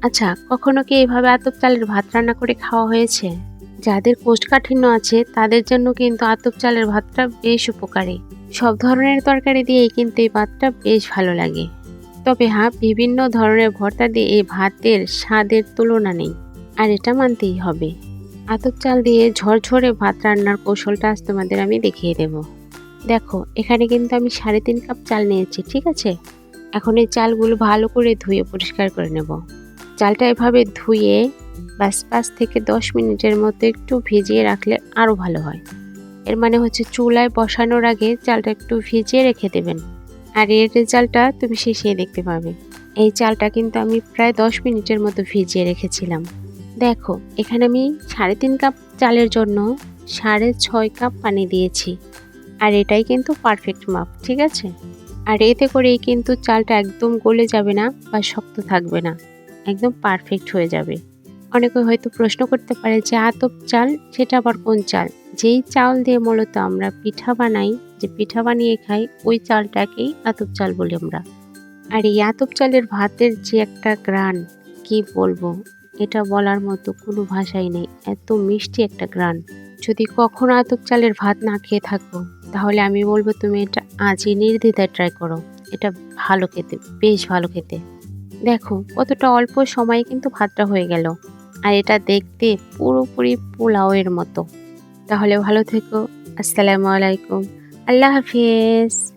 আচ্ছা, কখনো কি এভাবে আতপ চালের ভাত রান্না করে খাওয়া হয়েছে? যাদের কোষ্ঠকাঠিন্য আছে তাদের জন্য কিন্তু আতপ চালের ভাতটা বেশ উপকারী। সব ধরনের তরকারি দিয়েই কিন্তু এই ভাতটা বেশ ভালো লাগে। তবে হ্যাঁ, বিভিন্ন ধরনের ভর্তা দিয়ে এই ভাতের স্বাদের তুলনা নেই। আর এটা মানতেই হবে। আতপ চাল দিয়ে ঝরঝরে ভাত রান্নার কৌশলটা আজ তোমাদের আমি দেখিয়ে দেব। দেখো, এখানে কিন্তু আমি 3.5 কাপ চাল নিয়েছি, ঠিক আছে? এখন এই চালগুলো ভালো করে ধুয়ে পরিষ্কার করে নেব। চালটা এভাবে ধুয়ে ব্যাস 5 থেকে 10 মিনিটের মতো একটু ভিজিয়ে রাখলে আরও ভালো হয়। এর মানে হচ্ছে চুলায় বসানোর আগে চালটা একটু ভিজিয়ে রেখে দেবেন। আর এর রেজাল্টটা তুমি শেষে দেখতে পাবে। এই চালটা কিন্তু আমি প্রায় 10 মিনিটের মতো ভিজিয়ে রেখেছিলাম। দেখো, এখানে আমি 3.5 কাপ চালের জন্য 6.5 কাপ পানি দিয়েছি। আর এটাই কিন্তু পারফেক্ট মাপ, ঠিক আছে? আর এতে করেই কিন্তু চালটা একদম গলে যাবে না বা শক্ত থাকবে না, একদম পারফেক্ট হয়ে যাবে। অনেকে হয়তো প্রশ্ন করতে পারে যে আতপ চাল সেটা আবার কোন চাল? যেই চাল দিয়ে মূলত আমরা পিঠা বানাই, যে পিঠা বানিয়ে খাই, ওই চালটাকেই আতপ চাল বলি আমরা। আর এই আতপ চালের ভাতের যে একটা গ্রান, কি বলবো, এটা বলার মতো কোনো ভাষাই নেই। এত মিষ্টি একটা গ্রান। যদি কখনো আতপ চালের ভাত না খেয়ে থাকো, তাহলে আমি বলবো তুমি এটা আজই নির্দ্বিধায় ট্রাই করো। এটা ভালো খেতে, বেশ ভালো খেতে। দেখো কতটা অল্প সময়ে কিন্তু ভাতটা হয়ে গেল। আর এটা দেখতে পুরোপুরি পোলাওয়ের মতো। তাহলে ভালো থেকো। আসসালামু আলাইকুম। আল্লাহ হাফিজ।